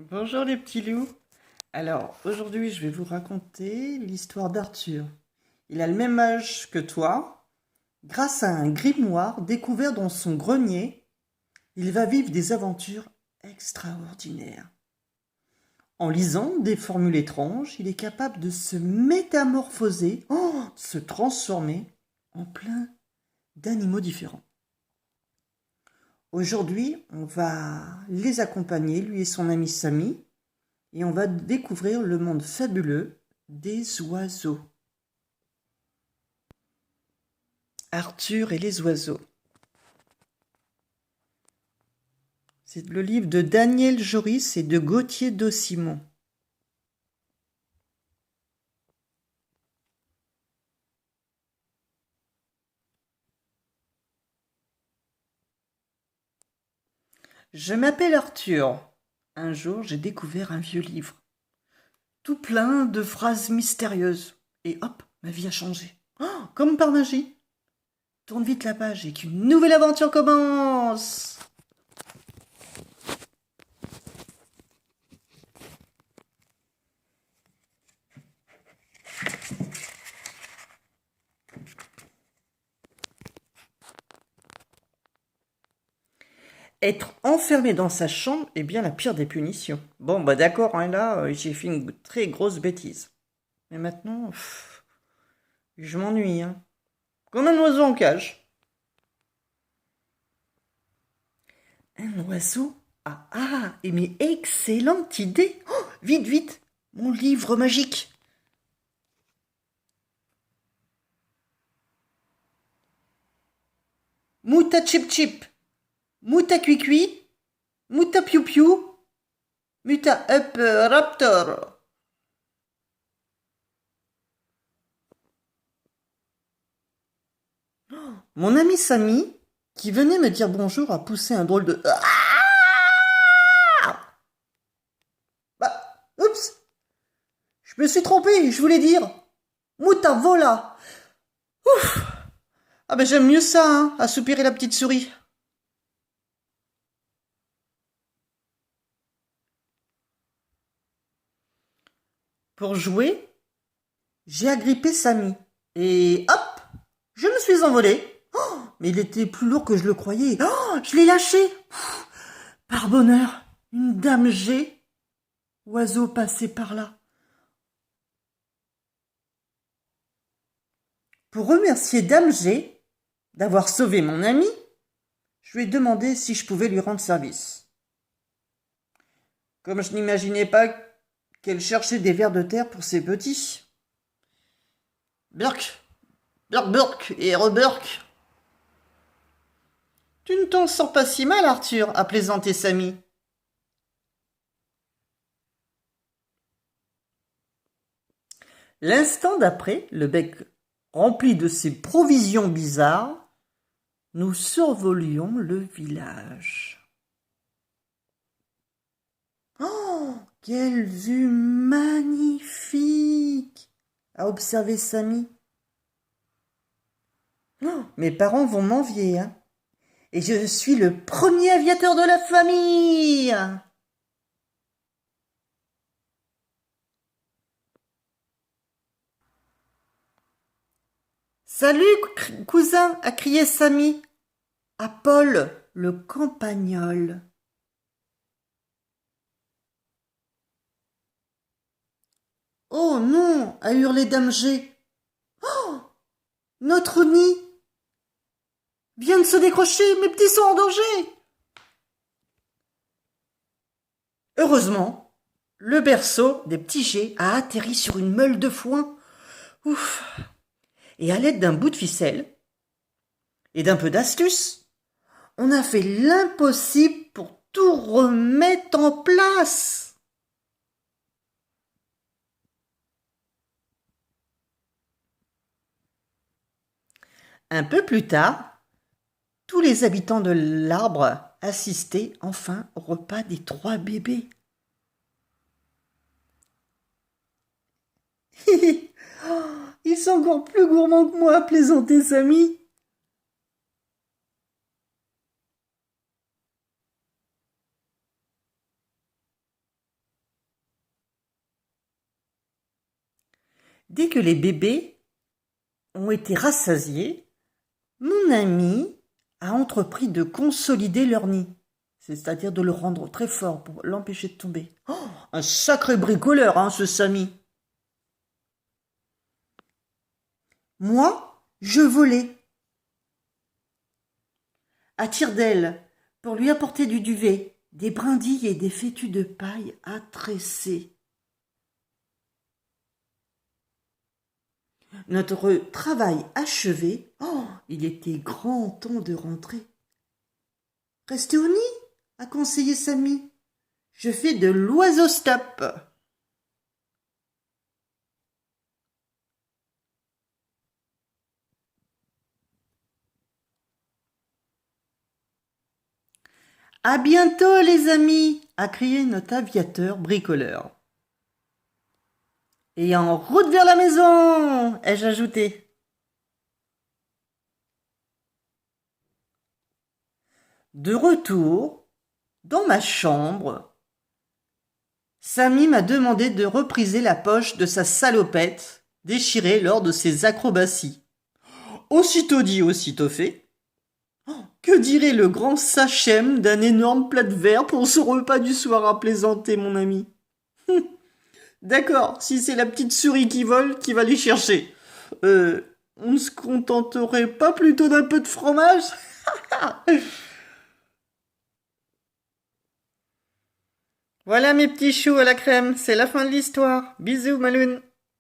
Bonjour les petits loups. Alors aujourd'hui je vais vous raconter l'histoire d'Arthur. Il a le même âge que toi. Grâce à un grimoire découvert dans son grenier, il va vivre des aventures extraordinaires. En lisant des formules étranges, il est capable de se métamorphoser, se transformer en plein d'animaux différents. Aujourd'hui, on va les accompagner, lui et son ami Samy, et on va découvrir le monde fabuleux des oiseaux. Arthur et les oiseaux. C'est le livre de Daniel Joris et de Gauthier Dossimon. Je m'appelle Arthur. Un jour, j'ai découvert un vieux livre, tout plein de phrases mystérieuses. Et hop, ma vie a changé. Comme par magie. Tourne vite la page et qu'une nouvelle aventure commence. Être enfermé dans sa chambre est bien la pire des punitions. Bon, bah d'accord, hein, là, j'ai fait une très grosse bêtise. Mais maintenant, je m'ennuie, hein. Comme un oiseau en cage. Un oiseau? Mais excellente idée. Vite, vite, mon livre magique. Mouta chip chip, mouta cui cui, mouta piou piou, muta up raptor. Mon ami Samy, qui venait me dire bonjour, a poussé un drôle de... Bah, oups, je me suis trompé, je voulais dire... Mouta vola. Ouf. Ah ben j'aime mieux ça, hein, à soupirer la petite souris. Pour jouer, j'ai agrippé Samy. Et hop, je me suis envolée. Mais il était plus lourd que je le croyais. Je l'ai lâché. Par bonheur, une dame G, oiseau passé par là. Pour remercier Dame G d'avoir sauvé mon ami, je lui ai demandé si je pouvais lui rendre service. Comme je n'imaginais pas qu'elle cherchait des vers de terre pour ses petits. Burk, burk, burk et reburk. Tu ne t'en sors pas si mal, Arthur, a plaisanté Samy. L'instant d'après, le bec rempli de ces provisions bizarres, nous survolions le village. Oh, quelle vue magnifique, a observé Samy. Mes parents vont m'envier, hein. Et je suis le premier aviateur de la famille. Salut, cousin, a crié Samy à Paul, le campagnol. Oh non, a hurlé Dame G. Notre nid vient de se décrocher, mes petits sont en danger. Heureusement, le berceau des petits G a atterri sur une meule de foin. Ouf. Et à l'aide d'un bout de ficelle et d'un peu d'astuce, on a fait l'impossible pour tout remettre en place. Un peu plus tard, tous les habitants de l'arbre assistaient enfin au repas des 3 bébés. Ils sont encore plus gourmands que moi, plaisantait Samy. Dès que les bébés ont été rassasiés, mon ami a entrepris de consolider leur nid, c'est-à-dire de le rendre très fort pour l'empêcher de tomber. Oh, un sacré bricoleur, hein, ce Samy. Moi, je volais à tire-d'aile pour lui apporter du duvet, des brindilles et des fétus de paille à tresser. Notre travail achevé, oh, il était grand temps de rentrer. Restez au nid, a conseillé Samy. Je fais de l'oiseau-stop. À bientôt, les amis, a crié notre aviateur bricoleur. Et en route vers la maison, ai-je ajouté. De retour, dans ma chambre, Samy m'a demandé de repriser la poche de sa salopette déchirée lors de ses acrobaties. Aussitôt dit, aussitôt fait. Que dirait le grand Sachem d'un énorme plat de verre pour son repas du soir à plaisanter, mon ami? D'accord, si c'est la petite souris qui vole, qui va les chercher. On ne se contenterait pas plutôt d'un peu de fromage? Voilà mes petits choux à la crème, c'est la fin de l'histoire. Bisous, Maloune.